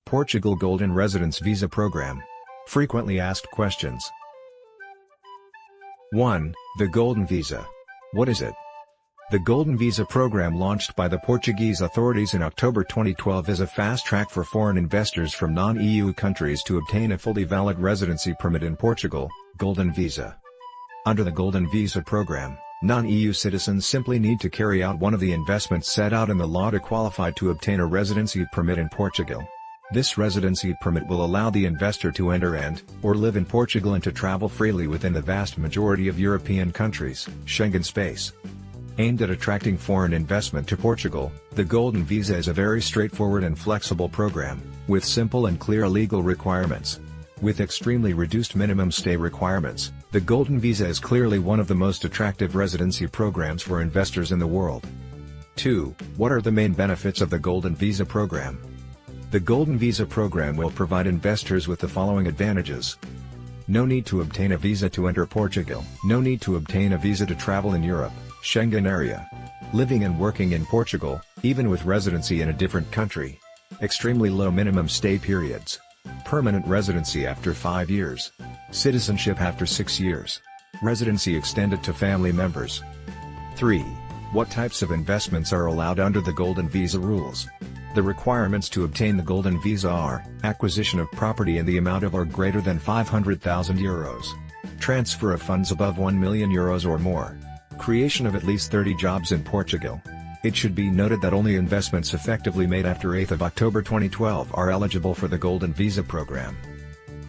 Portugal Golden Residence Visa Program. Frequently asked questions. 1. The Golden Visa. What is it? The Golden Visa program, launched by the Portuguese authorities in October 2012, is a fast track for foreign investors from non-EU countries to obtain a fully valid residency permit in Portugal, Golden Visa. Under the Golden Visa program, non-EU citizens simply need to carry out one of the investments set out in the law to qualify to obtain a residency permit in Portugal. This residency permit will allow the investor to enter and/or live in Portugal and to travel freely within the vast majority of European countries, Schengen space. Aimed at attracting foreign investment to Portugal, the Golden Visa is a very straightforward and flexible program, with simple and clear legal requirements. With extremely reduced minimum stay requirements, the Golden Visa is clearly one of the most attractive residency programs for investors in the world. 2. What are the main benefits of the Golden Visa program? The Golden Visa program will provide investors with the following advantages. No need to obtain a visa to enter Portugal. No need to obtain a visa to travel in Europe, Schengen area. Living and working in Portugal, even with residency in a different country. Extremely low minimum stay periods. Permanent residency after 5 years. Citizenship after 6 years. Residency extended to family members. 3. What types of investments are allowed under the Golden Visa rules? The requirements to obtain the Golden Visa are: acquisition of property in the amount of or greater than €500,000, transfer of funds above €1 million or more, creation of at least 30 jobs in Portugal. It should be noted that only investments effectively made after 8 October 2012 are eligible for the Golden Visa program.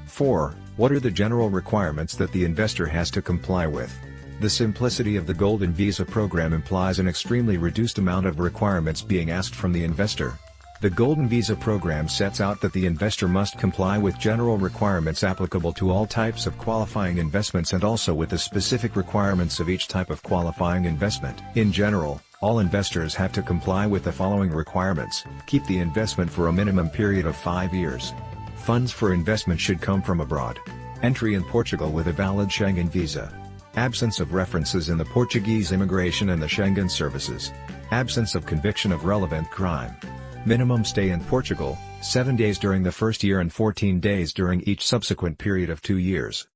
4. What are the general requirements that the investor has to comply with? The simplicity of the Golden Visa program implies an extremely reduced amount of requirements being asked from the investor. The Golden Visa program sets out that the investor must comply with general requirements applicable to all types of qualifying investments and also with the specific requirements of each type of qualifying investment. In general, all investors have to comply with the following requirements: keep the investment for a minimum period of 5 years. Funds for investment should come from abroad. Entry in Portugal with a valid Schengen visa. Absence of references in the Portuguese immigration and the Schengen services. Absence of conviction of relevant crime. Minimum stay in Portugal, 7 days during the first year and 14 days during each subsequent period of 2 years.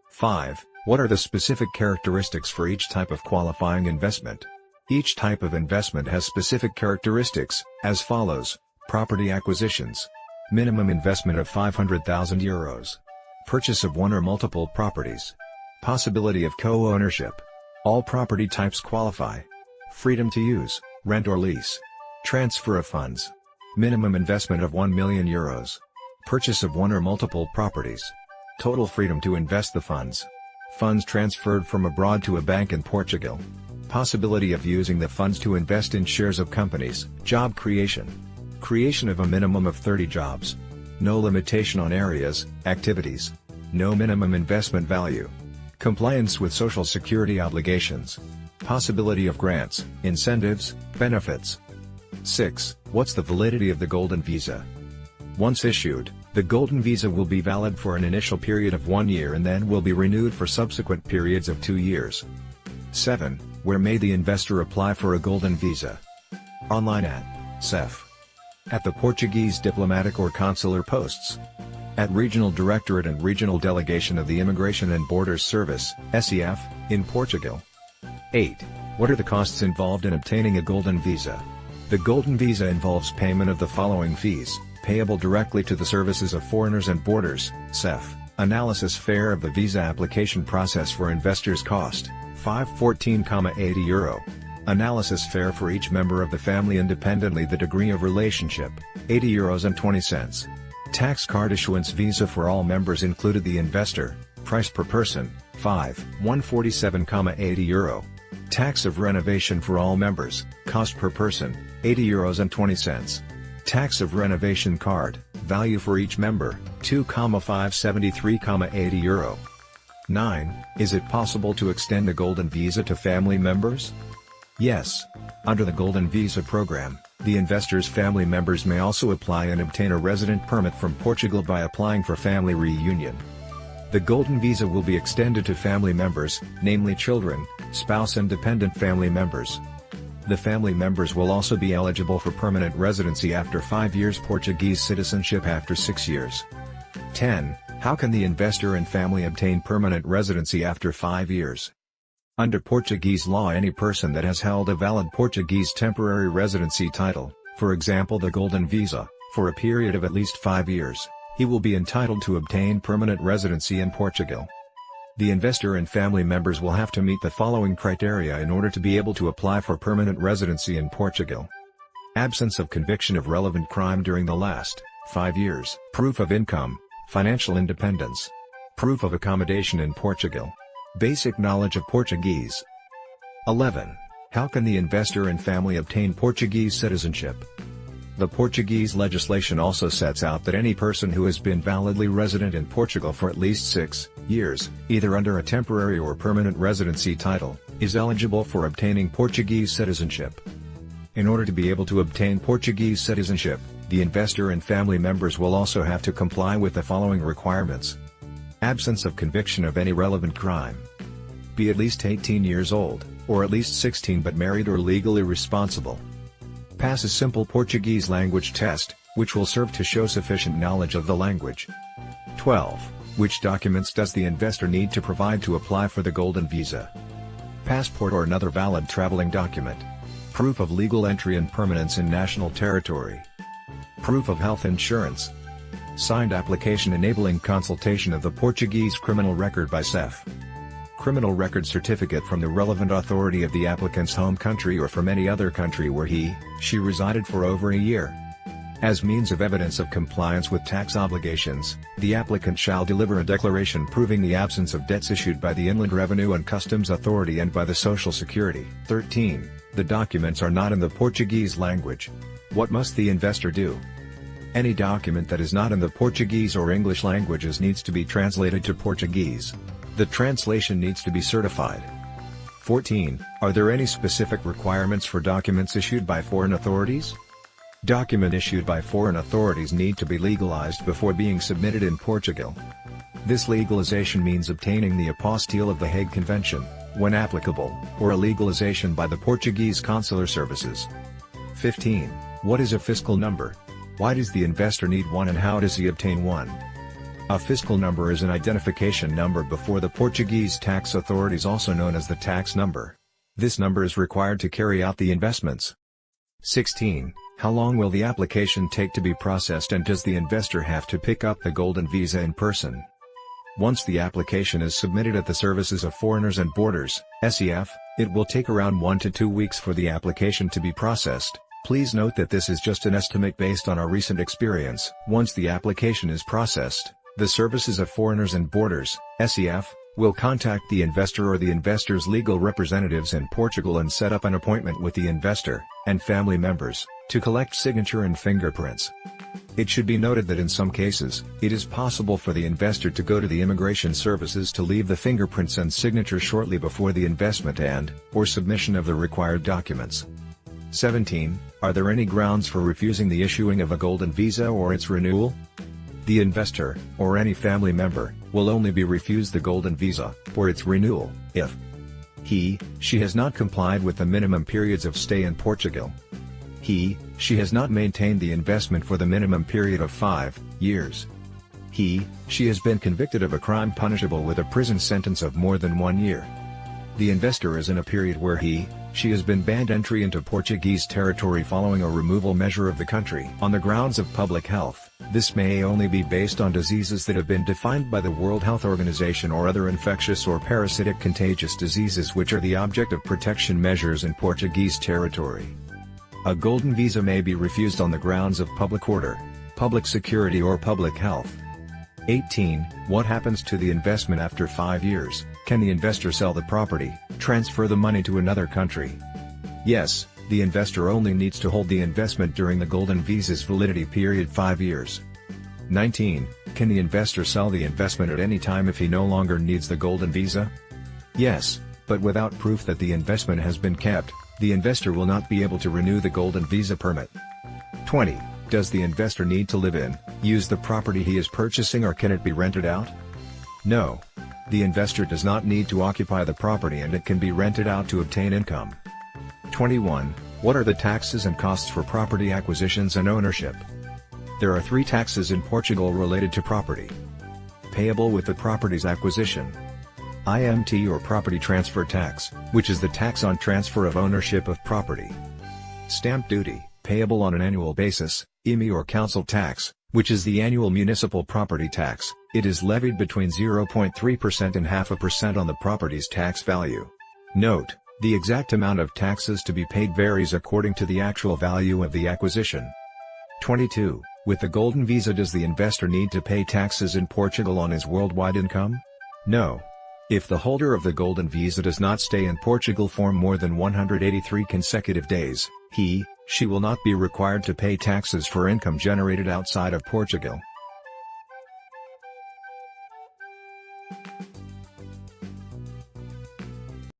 5. What are the specific characteristics for each type of qualifying investment? Each type of investment has specific characteristics, as follows: property acquisitions. Minimum investment of €500,000. Purchase of one or multiple properties. Possibility of co-ownership. All property types qualify. Freedom to use, rent or lease. Transfer of funds. Minimum investment of €1 million. Purchase of one or multiple properties. Total freedom to invest the funds. Funds transferred from abroad to a bank in Portugal. Possibility of using the funds to invest in shares of companies. Job creation. Creation of a minimum of 30 jobs. No limitation on areas, activities. No minimum investment value. Compliance with Social Security obligations. Possibility of grants, incentives, benefits. 6. What's the validity of the Golden Visa? Once issued, the Golden Visa will be valid for an initial period of 1 year and then will be renewed for subsequent periods of 2 years. 7. Where may the investor apply for a Golden Visa? Online at CEF. At the Portuguese diplomatic or consular posts. At Regional Directorate and Regional Delegation of the Immigration and Borders Service, SEF, in Portugal. 8. What are the costs involved in obtaining a Golden Visa? The Golden Visa involves payment of the following fees, payable directly to the Services of Foreigners and Borders, CEF. Analysis fare of the visa application process for investors cost, €514,80. Analysis fare for each member of the family independently the degree of relationship, €80.20. Tax card issuance visa for all members included the investor, price per person, €147,80. Tax of renovation for all members, cost per person, €80.20. Tax of renovation card, value for each member, €2,573,80. 9. Is it possible to extend the Golden Visa to family members? Yes. Under the Golden Visa program, the investor's family members may also apply and obtain a resident permit from Portugal by applying for family reunion. The Golden Visa will be extended to family members, namely children, spouse and dependent family members. The family members will also be eligible for permanent residency after 5 years, Portuguese citizenship after 6 years. 10. How can the investor and family obtain permanent residency after 5 years? Under Portuguese law, any person that has held a valid Portuguese temporary residency title, for example the Golden Visa, for a period of at least 5 years, he will be entitled to obtain permanent residency in Portugal. The investor and family members will have to meet the following criteria in order to be able to apply for permanent residency in Portugal. Absence of conviction of relevant crime during the last 5 years. Proof of income, financial independence. Proof of accommodation in Portugal. Basic knowledge of Portuguese. 11. How can the investor and family obtain Portuguese citizenship? The Portuguese legislation also sets out that any person who has been validly resident in Portugal for at least 6 years, either under a temporary or permanent residency title, is eligible for obtaining Portuguese citizenship. In order to be able to obtain Portuguese citizenship, the investor and family members will also have to comply with the following requirements. Absence of conviction of any relevant crime. Be at least 18 years old, or at least 16 but married or legally responsible. Pass a simple Portuguese language test, which will serve to show sufficient knowledge of the language. 12. Which documents does the investor need to provide to apply for the Golden Visa? Passport or another valid traveling document. Proof of legal entry and permanence in national territory. Proof of health insurance. Signed application enabling consultation of the Portuguese criminal record by CEF. Criminal record certificate from the relevant authority of the applicant's home country or from any other country where she resided for over a year. As means of evidence of compliance with tax obligations, the applicant shall deliver a declaration proving the absence of debts issued by the Inland Revenue and Customs Authority and by the Social Security. 13. The documents are not in the Portuguese language. What must the investor do? Any document that is not in the Portuguese or English languages needs to be translated to Portuguese. The translation needs to be certified. 14. Are there any specific requirements for documents issued by foreign authorities? Document issued by foreign authorities need to be legalized before being submitted in Portugal. This legalization means obtaining the apostille of the Hague Convention, when applicable, or a legalization by the Portuguese consular services. 15. What is a fiscal number? Why does the investor need one and how does he obtain one? A fiscal number is an identification number before the Portuguese tax authorities, also known as the tax number. This number is required to carry out the investments. 16. How long will the application take to be processed and does the investor have to pick up the Golden Visa in person? Once the application is submitted at the Services of Foreigners and Borders, SEF, it will take around 1 to 2 weeks for the application to be processed. Please note that this is just an estimate based on our recent experience. Once the application is processed, the Services of Foreigners and Borders, SEF, will contact the investor or the investor's legal representatives in Portugal and set up an appointment with the investor and family members to collect signature and fingerprints. It should be noted that in some cases, it is possible for the investor to go to the immigration services to leave the fingerprints and signature shortly before the investment and/or submission of the required documents. 17. Are there any grounds for refusing the issuing of a Golden Visa or its renewal? The investor, or any family member, will only be refused the Golden Visa, or its renewal, if he/she has not complied with the minimum periods of stay in Portugal. He/she has not maintained the investment for the minimum period of 5 years. He/she has been convicted of a crime punishable with a prison sentence of more than 1 year. The investor is in a period where he/she has been banned entry into Portuguese territory following a removal measure of the country on the grounds of public health. This may only be based on diseases that have been defined by the World Health Organization or other infectious or parasitic contagious diseases which are the object of protection measures in Portuguese territory. A Golden Visa may be refused on the grounds of public order, public security or public health. 18. What happens to the investment after 5 years? Can the investor sell the property, transfer the money to another country? Yes, the investor only needs to hold the investment during the Golden Visa's validity period 5 years. 19. Can the investor sell the investment at any time if he no longer needs the Golden Visa? Yes, but without proof that the investment has been kept, the investor will not be able to renew the Golden Visa permit. 20. Does the investor need to live in, use the property he is purchasing or can it be rented out? No. The investor does not need to occupy the property and it can be rented out to obtain income. 21. What are the taxes and costs for property acquisitions and ownership? There are 3 taxes in Portugal related to property. Payable with the property's acquisition. IMT or property transfer tax, which is the tax on transfer of ownership of property. Stamp duty, payable on an annual basis. IMI or council tax, which is the annual municipal property tax. It is levied between 0.3% and 0.5% on the property's tax value. Note: the exact amount of taxes to be paid varies according to the actual value of the acquisition. 22. With the Golden Visa, does the investor need to pay taxes in Portugal on his worldwide income? No. If the holder of the Golden Visa does not stay in Portugal for more than 183 consecutive days, he/she will not be required to pay taxes for income generated outside of Portugal.